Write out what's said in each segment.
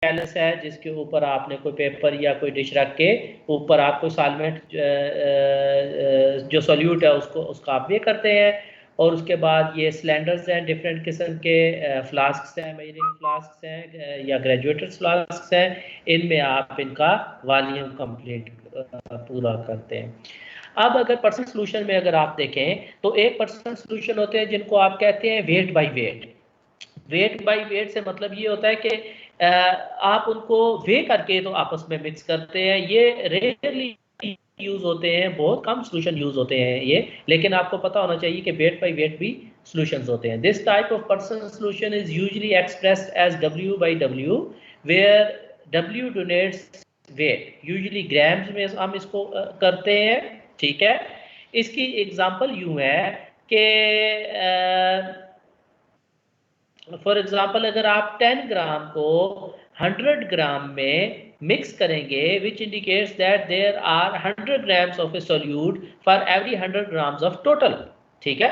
Callus है जिसके ऊपर आपने कोई पेपर या कोई डिश रख के ऊपर आप कोई सॉल्वेंट जो सॉल्यूट है उसको उसका आप ये करते हैं। और उसके बाद ये सिलेंडर्स हैं, डिफरेंट किस्म के फ्लास्क हैं, मेजरिंग फ्लास्क हैं या ग्रेजुएटेड फ्लास्क हैं, इनमें आप इनका वॉल्यूम कंप्लीट पूरा करते हैं। अब अगर परसेंट सोल्यूशन में अगर आप देखें तो 1% सोल्यूशन होते हैं जिनको आप कहते हैं wait by wait. Wait by wait से मतलब ये होता है कि आप उनको वे करके तो आपस में मिक्स करते हैं। ये रेयरली यूज होते हैं, बहुत कम सॉल्यूशन यूज होते हैं ये, लेकिन आपको पता होना चाहिए कि वेट बाय वेट भी सॉल्यूशंस होते हैं। This type of percent solution is usually expressed as W/W, where W denotes weight, usually grams में हम इसको करते हैं। ठीक है, इसकी एग्जांपल यूं है कि फॉर एग्जाम्पल अगर आप 10 ग्राम को 100 ग्राम में मिक्स करेंगे, which indicates that there are 100 grams of a solute for every 100 grams of total. ठीक है,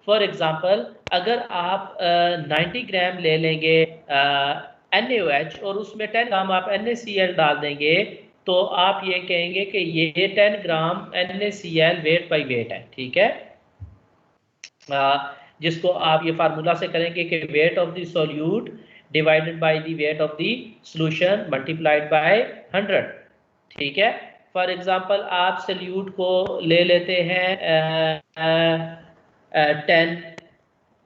फॉर एग्जाम्पल अगर आप 90 ग्राम ले लेंगे NaOH और उसमें 10 ग्राम आप NaCl डाल देंगे, तो आप ये कहेंगे कि ये 10 ग्राम NaCl वेट बाई वेट है। ठीक है, जिसको आप ये फार्मूला से करेंगे कि weight of the solute divided by the weight of the solution multiplied by 100। ठीक है, फॉर एग्जांपल आप सॉल्यूट को ले लेते हैं 10,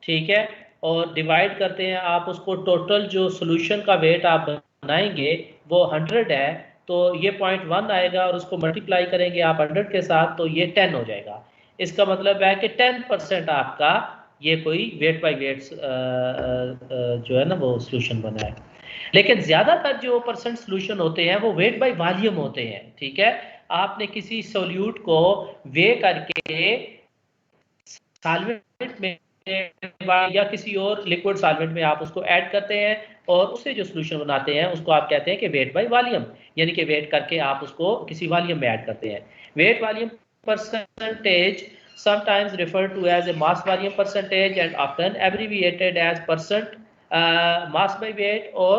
ठीक है, और डिवाइड करते हैं आप उसको, टोटल जो सॉल्यूशन का वेट आप बनाएंगे वो 100 है, तो ये 0.1 आएगा और उसको मल्टीप्लाई करेंगे आप 100 के साथ तो ये 10 हो जाएगा। इसका मतलब है कि 10% आपका ये कोई वेट बाय वेट जो है ना वो सॉल्यूशन बना है। लेकिन ज्यादातर जो परसेंट सॉल्यूशन होते हैं वो वेट बाय वॉल्यूम होते हैं। ठीक है, आपने किसी सॉल्यूट को वे करके सॉल्वेंट में या किसी और लिक्विड सॉल्वेंट में आप उसको ऐड करते हैं और उससे जो सॉल्यूशन बनाते हैं उसको आप कहते हैं कि वेट बाय वॉल्यूम, यानी कि वेट करके आप उसको किसी वॉल्यूम में ऐड करते हैं। Weight volume percentage sometimes referred to as a mass volume percentage and often abbreviated as percent mass by weight or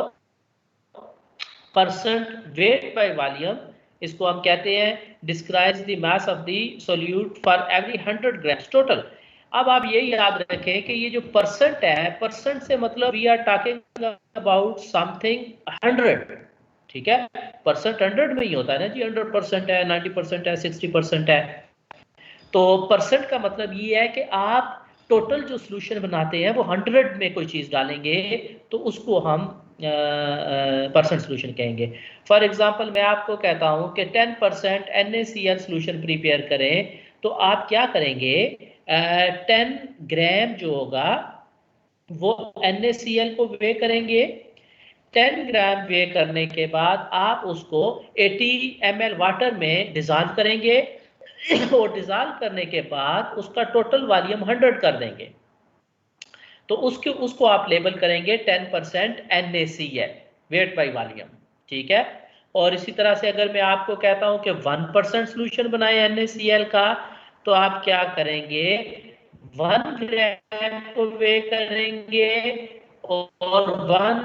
percent weight by volume। इसको हम कहते हैं describes the mass of the solute for every 100 grams total। अब आप ये याद रखें कि ये जो परसेंट है, परसेंट से मतलब we are talking about something 100। ठीक है, परसेंट 100 में ही होता है ना जी, 100% है, 90% है, 60% है। तो परसेंट का मतलब ये है कि आप टोटल जो सॉल्यूशन बनाते हैं वो 100 में कोई चीज़ डालेंगे तो उसको हम परसेंट सॉल्यूशन कहेंगे। फॉर एग्जांपल मैं आपको कहता हूं कि 10% NaCl सॉल्यूशन प्रिपेयर करें, तो आप क्या करेंगे, 10 ग्राम जो होगा वो NaCl को वे करेंगे। 10 ग्राम वे करने के बाद आप उसको 80 ml वाटर में डिजॉल्व करेंगे और डिजॉल्व करने के बाद उसका टोटल वॉल्यूम 100 कर देंगे, तो उसको आप लेबल करेंगे 10% NaCl वेट बाय वॉल्यूम। ठीक है, और इसी तरह से अगर मैं आपको कहता हूं कि 1% सॉल्यूशन बनाए NaCl का, तो आप क्या करेंगे, 1 ग्राम को वे करेंगे और 1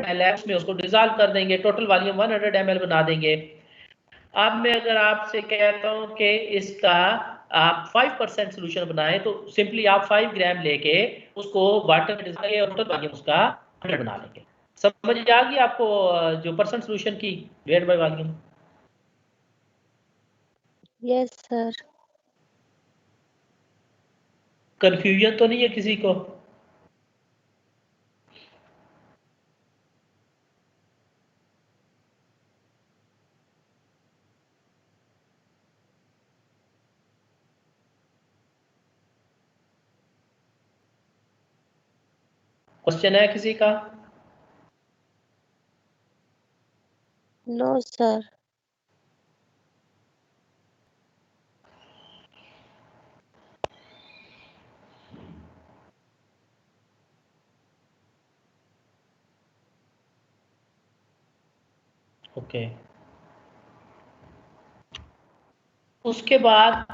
ml में उसको डिजॉल्व कर देंगे, टोटल वॉल्यूम 100 ml बना देंगे। अब मैं अगर आपसे कहता हूं कि इसका आप 5% सॉल्यूशन बनाएं, तो सिंपली आप 5 ग्राम लेके उसको वाटर में डिजॉल्व और टोटल वॉल्यूम उसका 100 बना लेंगे। समझ आ गई आपको जो परसेंट सॉल्यूशन की weight by volume? Yes sir. Confusion तो नहीं है किसी को? क्वेश्चन है किसी का? No sir. ओके, उसके बाद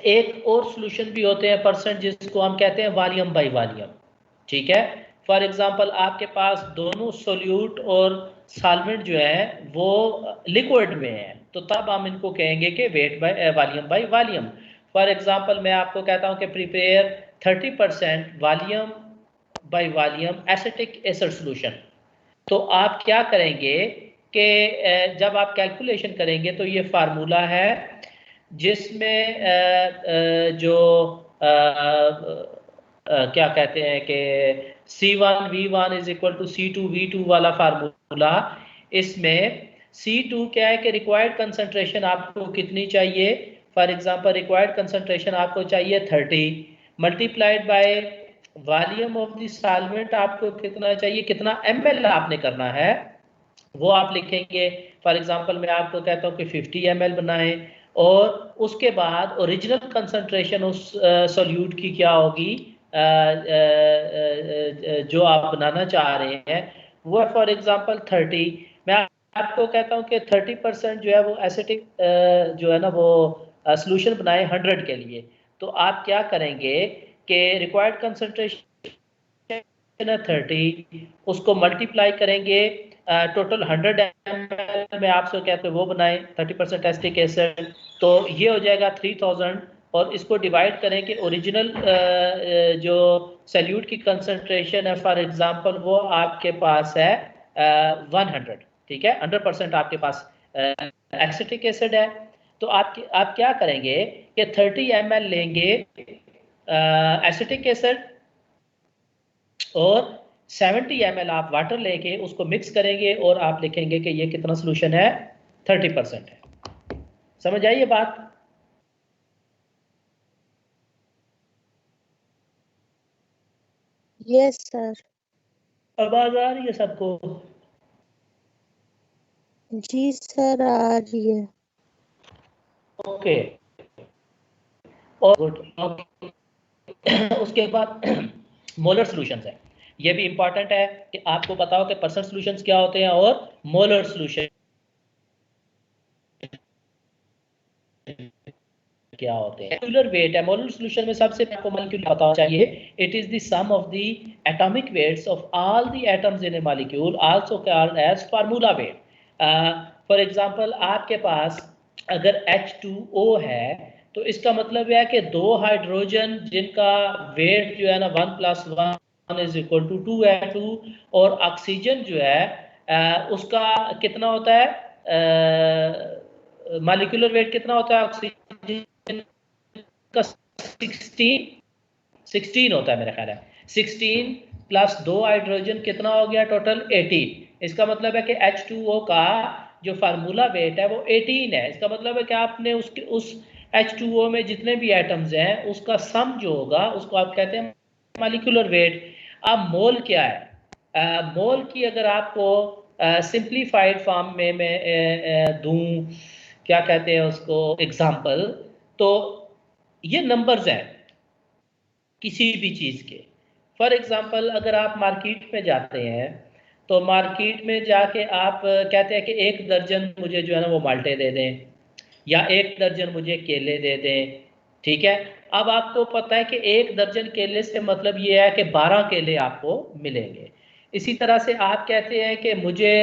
एक और सॉल्यूशन भी होते हैं परसेंट, जिसको हम कहते हैं वॉल्यूम बाय वॉल्यूम। ठीक है, फॉर एग्जांपल आपके पास दोनों सोल्यूट और सॉल्वेंट जो है वो लिक्विड में है, तो तब हम इनको कहेंगे कि weight by volume. For example मैं आपको कहता हूं कि prepare 30% volume by volume acetic acid solution, तो आप क्या करेंगे कि जब आप कैलकुलेशन करेंगे तो ये फार्मूला है जिसमें जो क्या कहते हैं कि C1V1 is equal to C2V2 वाला फार्मूला, इसमें C2 क्या है कि रिक्वायर्ड कंसंट्रेशन आपको कितनी चाहिए, फॉर एग्जांपल रिक्वायर्ड कंसंट्रेशन आपको चाहिए 30 multiplied by volume of the solvent आपको कितना चाहिए, कितना ml आपने करना है वो आप लिखेंगे। फॉर एग्जांपल मैं आपको कहता हूं कि 50 ml बनाएं, और उसके बाद ओरिजिनल कंसंट्रेशन उस सोल्यूट की क्या होगी जो आप बनाना चाह रहे हैं वो है फॉर एग्जांपल 30। मैं आपको कहता हूं कि 30% जो है वो एसिटिक जो है ना वो सॉल्यूशन बनाए 100 के लिए, तो आप क्या करेंगे कि रिक्वायर्ड कंसंट्रेशन है 30, उसको मल्टीप्लाई करेंगे टोटल 100 ml में आपसे कहते हैं वो बनाएं 30% एसिटिक एसिड, तो ये हो जाएगा 3000, और इसको डिवाइड करें कि ओरिजिनल जो सॉल्यूट की कंसंट्रेशन है फॉर एग्जांपल वो आपके पास है 100, ठीक है, 100% आपके पास एसिटिक एसिड है, तो आप क्या करेंगे कि 30 ml लेंगे एसिटिक एसिड और 70 ml आप वाटर लेके उसको मिक्स करेंगे और आप लिखेंगे कि ये कितना सोल्यूशन है, 30% है। समझ आई ये बात? Yes sir. आवाज आ रही है सबको? जी सर आ रही है। ओके, और गुड। उसके बाद मोलर सॉल्यूशंस है, ये भी इंपॉर्टेंट है कि आपको पता हो कि परसेंट सॉल्यूशंस क्या होते हैं और मोलर सॉल्यूशन क्या होते हैं। मोलर वेट है, मोलर सॉल्यूशन में सबसे आपको मॉलिक्यूल पता चाहिए, it is the sum of the atomic weights of all the atoms in a molecule, also called as formula weight. For example आपके पास अगर H2O है तो इसका मतलब है कि दो हाइड्रोजन जिनका वेट जो है ना 1 + 1 इज इक्वल टू 2 है 2, और ऑक्सीजन जो है उसका कितना होता है, मॉलिक्यूलर वेट कितना होता है ऑक्सीजन का, 16 होता है मेरा ख्याल है, 16 प्लस 2 हाइड्रोजन कितना हो गया टोटल 18। इसका मतलब है कि H2O का जो फार्मूला वेट है वो 18 है। इसका मतलब है कि आपने उस H2O में जितने भी एटम्स हैं उसका सम जो होगा उसको आप कहते हैं मॉलिक्यूलर वेट। अब मोल क्या है, मोल की अगर आपको सिंप्लीफाइड फॉर्म में मैं दूं, क्या कहते हैं उसको, एग्जांपल, तो ये नंबर्स हैं किसी भी चीज के। फॉर एग्जांपल अगर आप मार्केट में जाते हैं तो मार्केट में जाके आप कहते हैं कि 1 दर्जन मुझे जो है ना वो माल्टे दे दें, या 1 दर्जन मुझे केले दे दें, ठीक है। अब आपको पता है कि 1 दर्जन केले से मतलब ये है कि 12 केले आपको मिलेंगे। इसी तरह से आप कहते हैं कि मुझे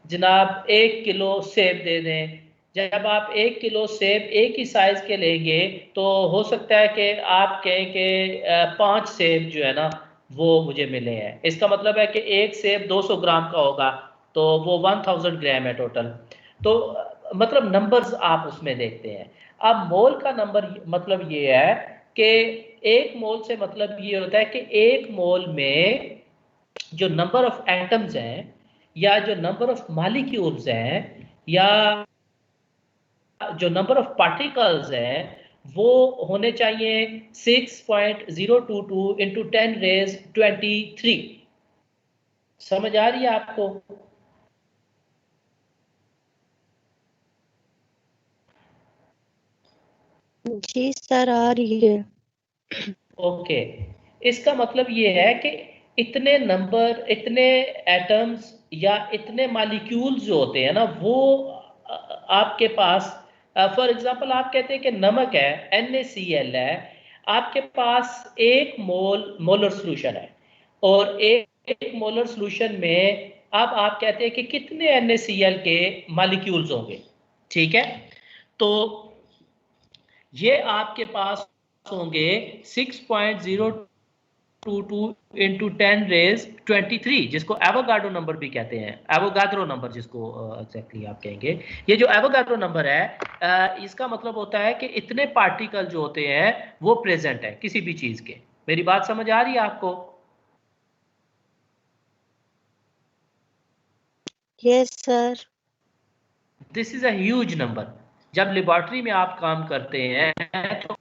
जनाब 1 किलो सेब दे दें, जब आप 1 किलो सेब एक ही साइज के लेंगे तो हो सकता है कि आप कहें कि 5 सेब जो है ना वो मुझे मिले हैं। इसका मतलब है कि एक सेब 200 ग्राम का होगा, तो वो 1000 ग्राम है टोटल। तो मतलब नंबर्स आप उसमें देखते हैं। अब मोल का नंबर मतलब ये है कि एक मोल से मतलब ये होता है कि एक मोल में जो नंबर ऑफ एटम्स हैं या जो नंबर ऑफ मॉलिक्यूल्स हैं या जो नंबर ऑफ पार्टिकल्स हैं वो होने चाहिए 6.022 इंटू 10⁻23। समझ आ रही है आपको? जी सर आ रही है। ओके, इसका मतलब ये है कि इतने नंबर, इतने एटम्स या इतने मॉलिक्यूल्स जो होते हैं ना वो आपके पास, फॉर एग्जांपल आप कहते हैं कि नमक है NaCl है, आपके पास 1 मोल मोलर सॉल्यूशन है और 1 एक मोलर सॉल्यूशन में अब आप कहते हैं कि कितने NaCl के मॉलिक्यूल्स होंगे, ठीक है। तो ये आपके पास होंगे 6.022 into 10 raised 23, जिसको एवोगाड्रो नंबर भी कहते हैं, एवोगाड्रो नंबर जिसको एग्जैक्टली आप कहेंगे। ये जो एवोगाड्रो नंबर है इसका मतलब होता है कि इतने पार्टिकल जो होते हैं वो प्रेजेंट है किसी भी चीज के। मेरी बात समझ आ रही है आपको? Yes sir. This is a huge number. जब लेबोरेटरी में आप काम करते हैं तो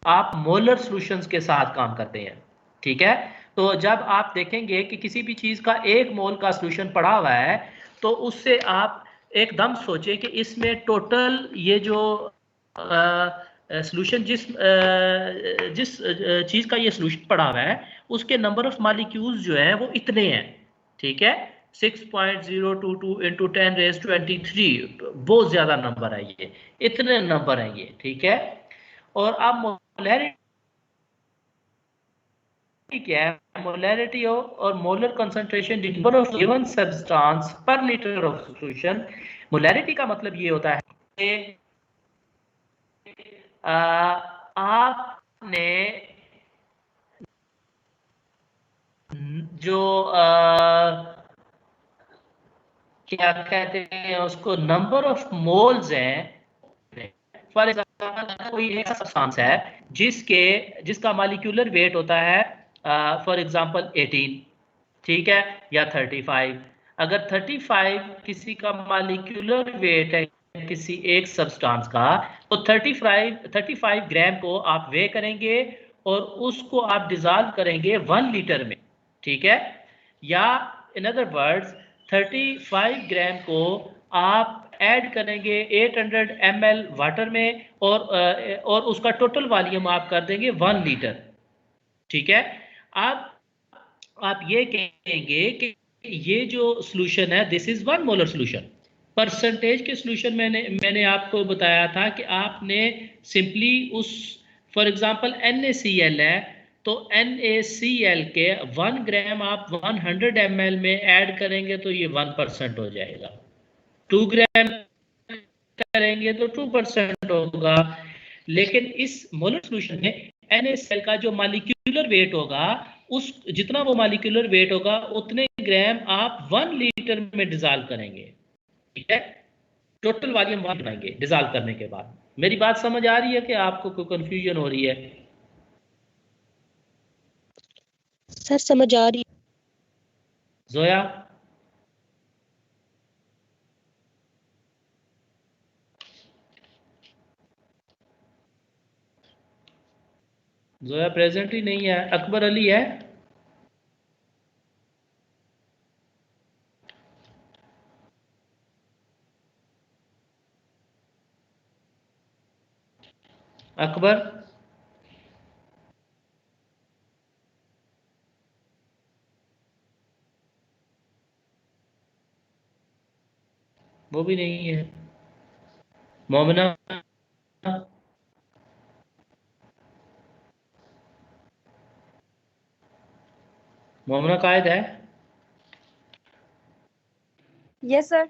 आप मोलर सॉल्यूशंस के साथ काम करते हैं, ठीक है। तो जब आप देखेंगे कि किसी भी चीज का 1 मोल का सॉल्यूशन पड़ा हुआ है तो उससे आप एकदम सोचें कि इसमें टोटल ये जो सॉल्यूशन जिस चीज का ये सॉल्यूशन पड़ा हुआ है उसके नंबर ऑफ मॉलिक्यूल्स जो है वो इतने हैं, ठीक है। 6.022 into 10 raised 23, बहुत ज्यादा नंबर है ये, इतने नंबर है ये, ठीक है। और अब मोलैरिटी क्या है? मोलैरिटी और molar concentration number of given substance पर लीटर ऑफ सॉल्यूशन। मोलैरिटी का मतलब ये होता है कि आपने जो क्या कहते हैं उसको, नंबर ऑफ मोल्स हैं। फॉर एग्जाम्पल कोई एक सब्सटेंस है जिसका मॉलिक्यूलर वेट होता है फॉर एग्जाम्पल 18, ठीक है, या 35। अगर 35 किसी का मॉलिक्यूलर वेट है किसी एक सब्सटेंस का, तो 35 ग्राम को आप वे करेंगे और उसको आप डिजॉल्व करेंगे 1 लीटर में, ठीक है। या इन अदर वर्ड्स 35 ग्राम को आप ऐड करेंगे 800 ml वाटर में और उसका टोटल वॉल्यूम आप कर देंगे 1 लीटर, ठीक है। अब आप ये कहेंगे कि ये जो सॉल्यूशन है this is 1 molar solution. Percentage के सॉल्यूशन मैंने आपको बताया था कि आपने सिंपली उस, फॉर एग्जांपल NaCl है तो NaCl के 1 ग्राम आप 100 ml में ऐड करेंगे तो ये 1% हो जाएगा। 2 ग्राम करेंगे तो 2% होगा। लेकिन इस मोलर सॉल्यूशन में NaCl का जो मॉलिक्यूलर वेट होगा, उस जितना वो मॉलिक्यूलर वेट होगा उतने ग्राम आप 1 लीटर में डिजॉल्व करेंगे, ठीक है। टोटल वॉल्यूम 1 बनाएंगे डिजॉल्व करने के बाद। मेरी बात समझ आ रही है कि आपको कोई कंफ्यूजन हो रही है? सर समझ आ रही। जोया, जोया प्रेजेंट ही नहीं है। अकबर अली है? अकबर? वो भी नहीं है। मोमिना? मोमिना कायद है? Yes sir.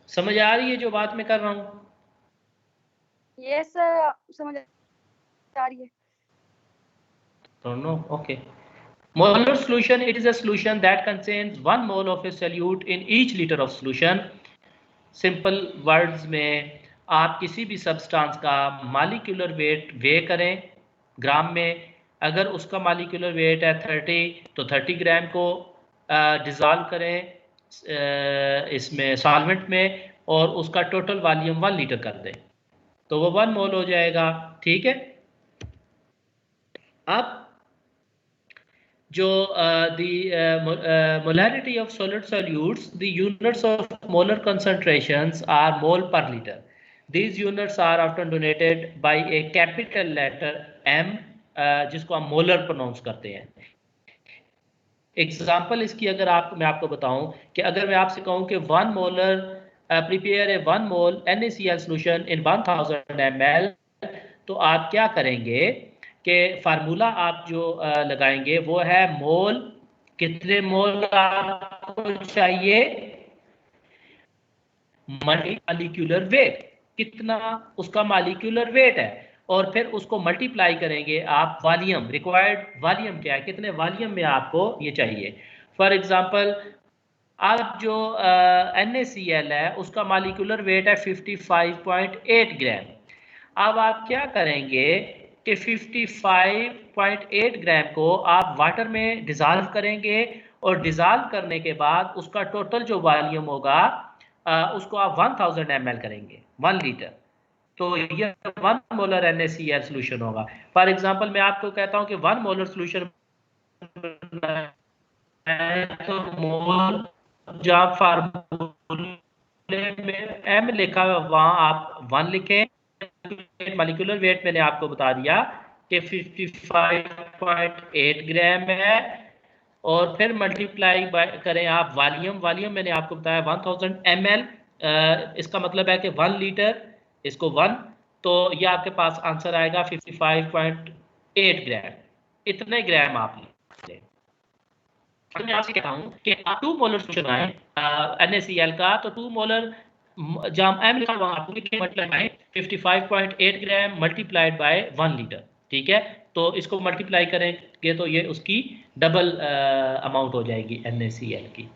समझ आ रही है जो बात मैं कर रहा हूँ? यस सर, समझ आ रही है। Don't know. Okay. Molar solution, it is a solution that contains 1 mole of a solute in each liter of solution. Simple words में आप किसी भी सब्सटेंस का मॉलिक्यूलर वेट वे करें ग्राम में। अगर उसका मॉलिक्यूलर वेट है 30 तो 30 ग्राम को डिजॉल्व करें इसमें सॉल्वेंट में और उसका टोटल वॉल्यूम 1 लीटर कर दें तो वो 1 मोल हो जाएगा, ठीक है। अब जो molarity of solid solutes, the units of molar concentrations are mole per liter. These units are often denoted by a capital letter M, जिसको हम मोलर प्रोनाउंस करते हैं। एग्जाम्पल इसकी अगर मैं आपको बताऊं कि अगर मैं आपसे कहूं कि 1 molar prepare a 1 mole NaCl solution in 1000 ml, तो आप क्या करेंगे कि फार्मूला आप जो लगाएंगे वो है मोल, कितने मोल आपको चाहिए, मॉलिक्यूलर वेट, कितना उसका मॉलिक्यूलर वेट है, और फिर उसको मल्टीप्लाई करेंगे आप वॉल्यूम, रिक्वायर्ड वॉल्यूम क्या है, कितने वॉल्यूम में आपको ये चाहिए। फॉर एग्जांपल अब जो NaCl है उसका मॉलिक्यूलर वेट है 55.8 ग्राम। अब आप क्या करेंगे कि 55.8 ग्राम को आप वाटर में डिजॉल्व करेंगे, और डिजॉल्व करने के बाद उसका टोटल जो वॉल्यूम होगा उसको आप 1000 ml करेंगे, 1 लीटर। तो ये 1 मोलर NaCl सोल्यूशन होगा। फॉर एग्जांपल मैं आपको कहता हूं कि 1 मोलर सोल्यूशन तो मोल जहाँ फार्मूले में m लिखा है वहां आप 1 लिखें। मॉलिक्यूलर वेट मैंने आपको बता दिया कि 55.8 ग्राम है, और फिर मल्टीप्लाई करें आप वॉल्यूम, वॉल्यूम मैंने आपको बताया 1000 ml, इसका मतलब है कि 1 लीटर, इसको 1, तो ये आपके पास आंसर आएगा 55.8 ग्राम। इतने ग्राम आप लें। मैं आपसे कहता हूं कि आप 2 मोलर सोल्यूशन आए NaCl का, तो 2 मोलर जहां m लिखा वहां आपको लिखें multiply 55.8 gram multiplied by 1 litre. ठीक है, तो इसको मल्टीप्लाई करेंगे तो ये उसकी डबल अमाउंट हो जाएगी NaCl की।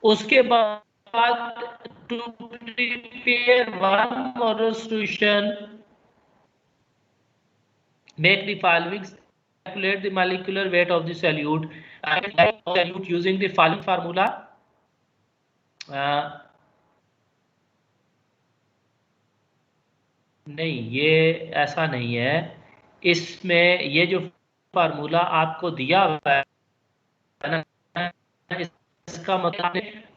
उसके बाद to prepare 1 molar solution make the following, calculate the molecular weight of the solute, solute using the following formula. नहीं, ये ऐसा नहीं है, इसमें ये जो फार्मूला आपको दिया हुआ है ना, इसका मतलब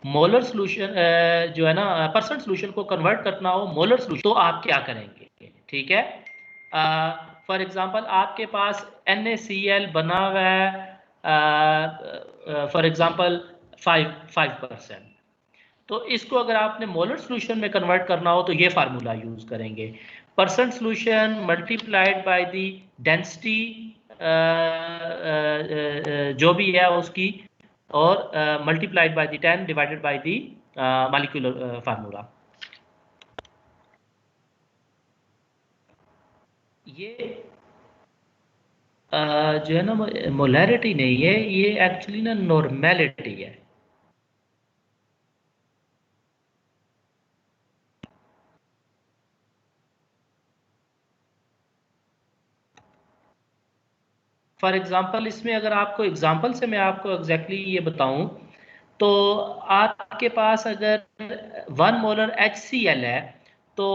मोलर सोल्यूशन जो है ना, परसेंट सोल्यूशन को कन्वर्ट करना हो मोलर सोल्यूशन, तो आप क्या करेंगे। ठीक है, फॉर एग्जांपल आपके पास NaCl बना हुआ है फॉर एग्जांपल 5%, तो इसको अगर आपने मोलर सोल्यूशन में कन्वर्ट करना हो तो ये फार्मूला यूज करेंगे, percent solution multiplied by the density जो भी है उसकी, और multiplied by the 10 divided by the molecular formula. ये जो है ना मोलैरिटी नहीं है, ये एक्चुअली ना नॉर्मेलिटी है। फॉर एग्जांपल इसमें अगर आपको एग्जांपल से मैं आपको एग्जैक्टली ये बताऊं, तो आपके पास अगर 1 मोलर HCl है, तो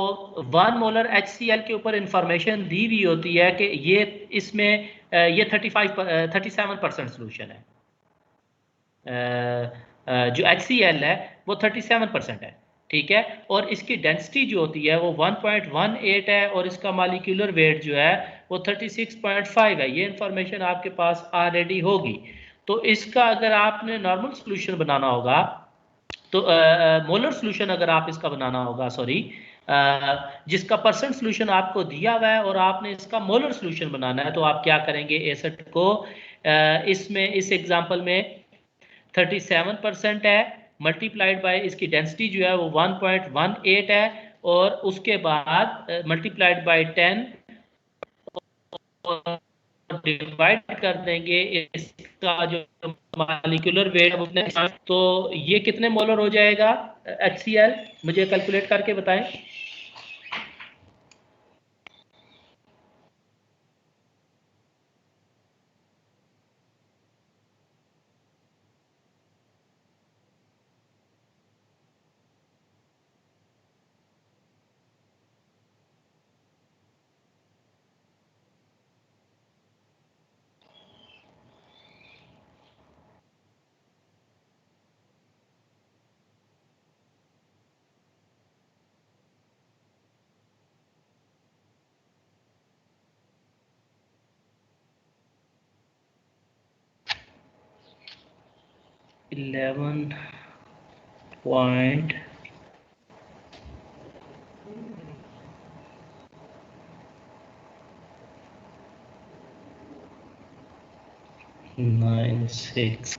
1 मोलर HCl के ऊपर इंफॉर्मेशन दी हुई होती है कि ये इसमें ये 37% सोल्यूशन है, जो HCl है वो 37% है। ठीक है, और इसकी डेंसिटी जो होती है वो 1.18 है, और इसका मॉलिक्यूलर वेट जो है वो 36.5 है। ये इंफॉर्मेशन आपके पास ऑलरेडी होगी। तो इसका अगर आपने नॉर्मल सोल्यूशन बनाना होगा, तो मोलर सोल्यूशन अगर आप इसका बनाना होगा, सॉरी, जिसका परसेंट सोल्यूशन आपको दिया हुआ है और आपने इसका मोलर सोल्यूशन बनाना है, तो आप क्या करेंगे, एसिड को इसमें इस एग्जांपल में 37% है, मल्टीप्लाइड बाय इसकी डेंसिटी जो है वो 1.18 है, और उसके बाद मल्टीप्लाइड बाय 10 और डिवाइड कर देंगे इसका जो मॉलिक्यूलर वेट उतने, तो ये कितने मोलर हो जाएगा HCl, मुझे कैलकुलेट करके बताएं। Eleven point 96।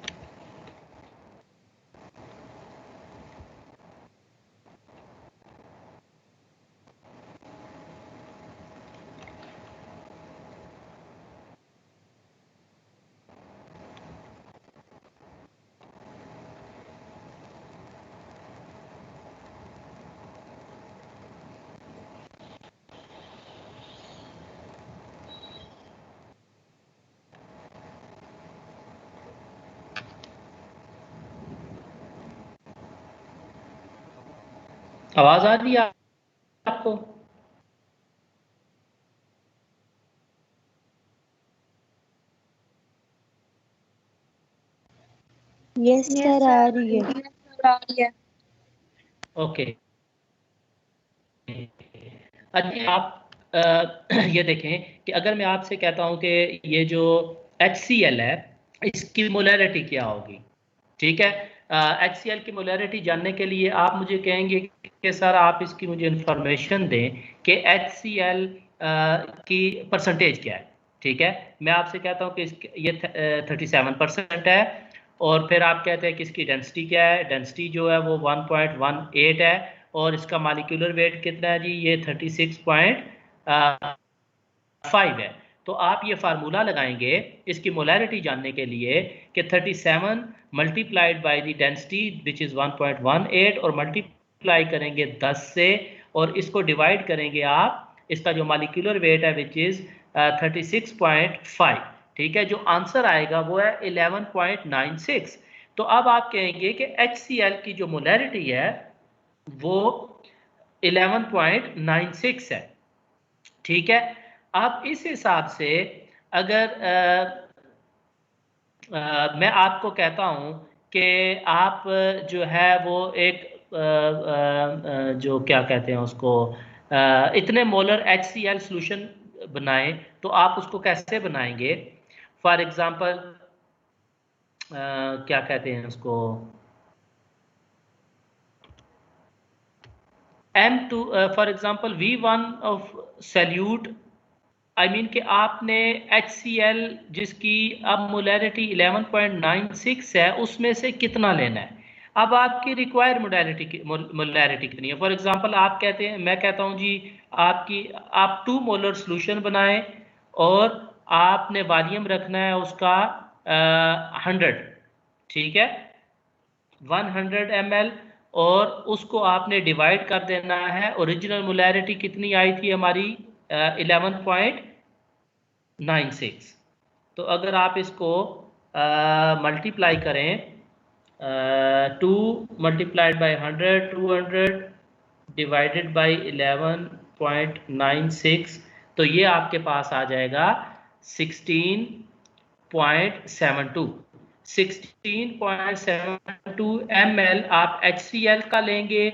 आवाज आ रही है आपको? यस सर, आ रही है। ओके। अच्छा, आप ये देखें कि अगर मैं आपसे कहता हूं कि ये जो HCl है इसकी मोलैरिटी क्या होगी, ठीक है। HCl की मोलैरिटी जानने के लिए आप मुझे कहेंगे कि सर आप इसकी मुझे इंफॉर्मेशन दें कि HCl की परसेंटेज क्या है, ठीक है। मैं आपसे कहता हूं कि ये 37% है, और फिर आप कहते हैं कि इसकी डेंसिटी क्या है। डेंसिटी जो है वो 1.18 है, और इसका मॉलिक्यूलर वेट कितना है जी, ये 36.5 है। तो आप ये फार्मूला लगाएंगे इसकी मोलैरिटी जानने के लिए कि 37 multiplied by the density which is 1.18, और मल्टीप्लाई करेंगे 10 से, और इसको डिवाइड करेंगे आप इसका जो मॉलिक्यूलर वेट है विच इज 36.5, ठीक है। जो आंसर आएगा वो है 11.96। तो अब आप कहेंगे कि HCl की जो मोलैरिटी है वो 11.96 है, ठीक है। अब इस हिसाब से अगर मैं आपको कहता हूं कि आप जो है वो एक जो क्या कहते हैं उसको, इतने मोलर HCl सॉल्यूशन बनाएं, तो आप उसको कैसे बनाएंगे? फॉर एग्जांपल क्या कहते हैं उसको, M2 for example V1 of solute, I mean कि आपने HCl जिसकी अब मोलैरिटी 11.96 है उसमें से कितना लेना है। अब आपकी रिक्वायर्ड मोलैरिटी कितनी है? फॉर एग्जांपल आप कहते हैं, मैं कहता हूं जी आप 2 मोलर सॉल्यूशन बनाएं, और आपने वॉल्यूम रखना है उसका 100, ठीक है, 100 ml, और उसको आपने डिवाइड कर देना है। ओरिजिनल मोलैरिटी कितनी आई थी हमारी 11.96। तो अगर आप इसको मल्टीप्लाई करें, 2 मल्टीप्लाइड बाई 100, 200 डिवाइडेड बाई 11.96, तो ये आपके पास आ जाएगा 16.72। 16.72 ml आप HCl का लेंगे,